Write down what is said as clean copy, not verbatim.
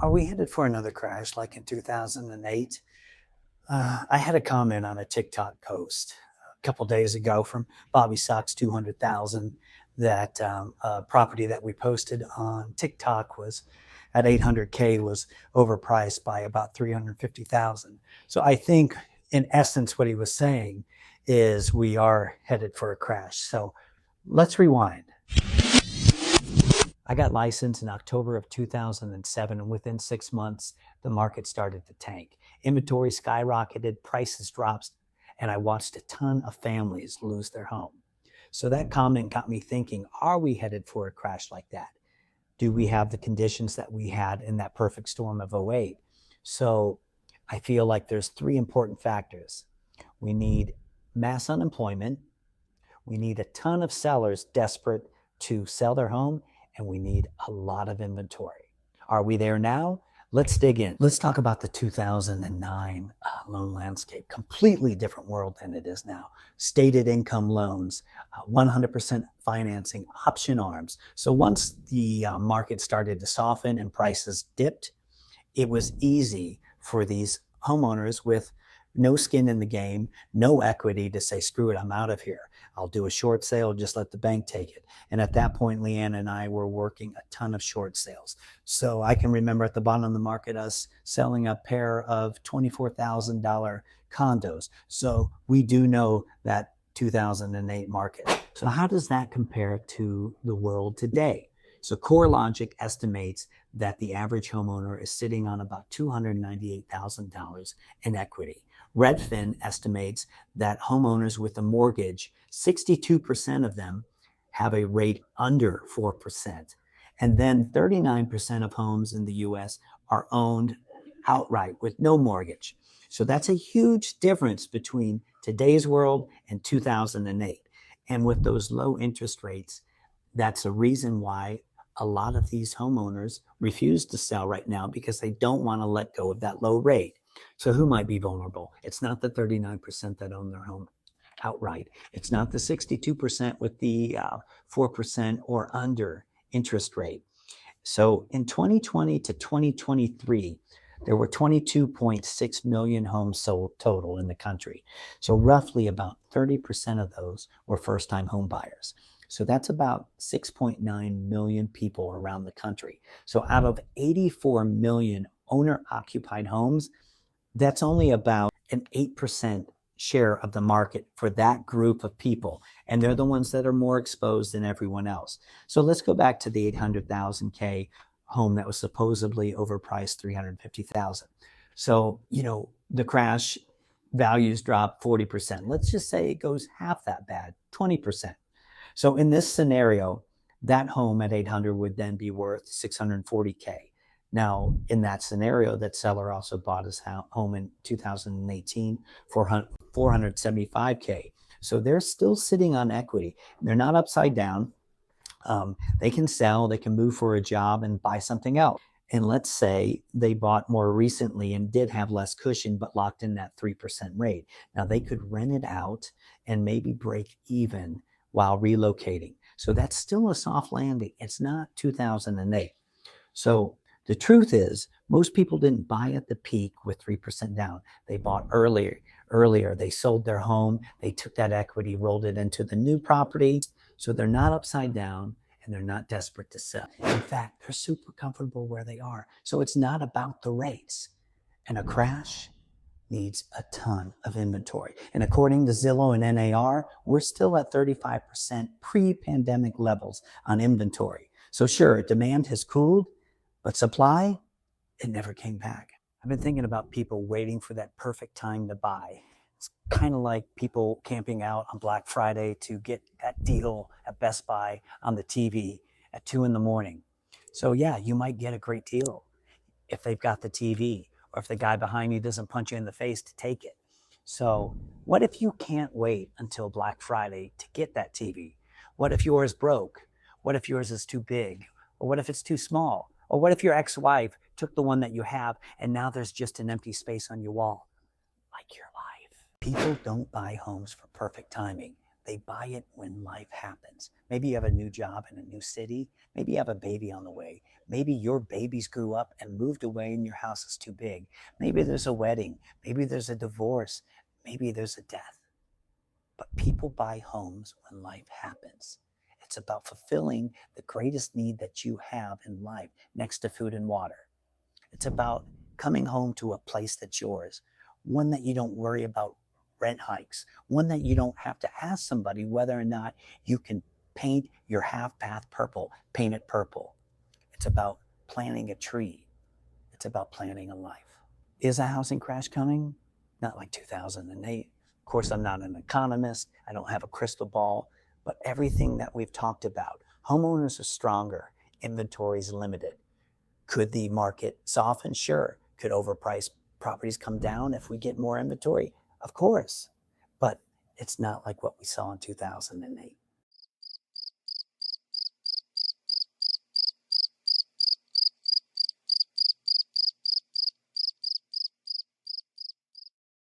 are we headed for another crash like in 2008? I had a comment on a TikTok post a couple days ago from Bobby Sox 200,000 that property that we posted on TikTok was at 800K was overpriced by about 350,000. So I think in essence what he was saying is we are headed for a crash. So let's rewind. I got licensed in October of 2007, and within 6 months, the market started to tank. Inventory skyrocketed, prices dropped, and I watched a ton of families lose their home. So that comment got me thinking, are we headed for a crash like that? Do we have the conditions that we had in that perfect storm of '08? So I feel like there's 3 important factors. We need mass unemployment, we need a ton of sellers desperate to sell their home, and we need a lot of inventory. Are we there now? Let's dig in. Let's talk about the 2009 loan landscape. Completely different world than it is now. Stated income loans, 100% financing, option arms. So once the market started to soften and prices dipped, it was easy for these homeowners with no skin in the game, no equity to say, screw it, I'm out of here. I'll do a short sale, just let the bank take it. And at that point, Leanne and I were working a ton of short sales. So I can remember at the bottom of the market, us selling a pair of $24,000 condos. So we do know that 2008 market. So how does that compare to the world today? So CoreLogic estimates that the average homeowner is sitting on about $298,000 in equity. Redfin estimates that homeowners with a mortgage, 62% of them have a rate under 4%. And then 39% of homes in the US are owned outright with no mortgage. So that's a huge difference between today's world and 2008. And with those low interest rates, that's a reason why a lot of these homeowners refuse to sell right now, because they don't want to let go of that low rate. So who might be vulnerable? It's not the 39% that own their home outright. It's not the 62% with the 4% or under interest rate. So in 2020 to 2023, there were 22.6 million homes sold total in the country. So roughly about 30% of those were first-time home buyers. So that's about 6.9 million people around the country. So out of 84 million owner-occupied homes, that's only about an 8% share of the market for that group of people. And they're the ones that are more exposed than everyone else. So let's go back to the 800,000K home that was supposedly overpriced, 350,000. So, the crash values dropped 40%. Let's just say it goes half that bad, 20%. So in this scenario, that home at 800 would then be worth 640K. Now, in that scenario, that seller also bought his home in 2018 for 475K. So they're still sitting on equity. They're not upside down. They can sell, they can move for a job and buy something else. And let's say they bought more recently and did have less cushion, but locked in that 3% rate. Now they could rent it out and maybe break even while relocating. So that's still a soft landing. It's not 2008. So the truth is, most people didn't buy at the peak with 3% down. They bought earlier. They sold their home. They took that equity, rolled it into the new property. So they're not upside down and they're not desperate to sell. In fact, they're super comfortable where they are. So it's not about the rates. And a crash needs a ton of inventory. And according to Zillow and NAR, we're still at 35% pre-pandemic levels on inventory. So sure, demand has cooled, but supply, it never came back. I've been thinking about people waiting for that perfect time to buy. It's kind of like people camping out on Black Friday to get that deal at Best Buy on the TV at 2 a.m. So yeah, you might get a great deal if they've got the TV, or if the guy behind you doesn't punch you in the face to take it. So what if you can't wait until Black Friday to get that TV? What if yours broke? What if yours is too big? Or what if it's too small? Or what if your ex-wife took the one that you have and now there's just an empty space on your wall? Like your life. People don't buy homes for perfect timing. They buy it when life happens. Maybe you have a new job in a new city. Maybe you have a baby on the way. Maybe your babies grew up and moved away and your house is too big. Maybe there's a wedding. Maybe there's a divorce. Maybe there's a death. But people buy homes when life happens. It's about fulfilling the greatest need that you have in life next to food and water. It's about coming home to a place that's yours, one that you don't worry about rent hikes, one that you don't have to ask somebody whether or not you can paint your half bath purple, paint it purple. It's about planting a tree. It's about planning a life. Is a housing crash coming? Not like 2008. Of course, I'm not an economist. I don't have a crystal ball, but everything that we've talked about, homeowners are stronger, inventory is limited. Could the market soften? Sure. Could overpriced properties come down if we get more inventory? Of course. But it's not like what we saw in 2008.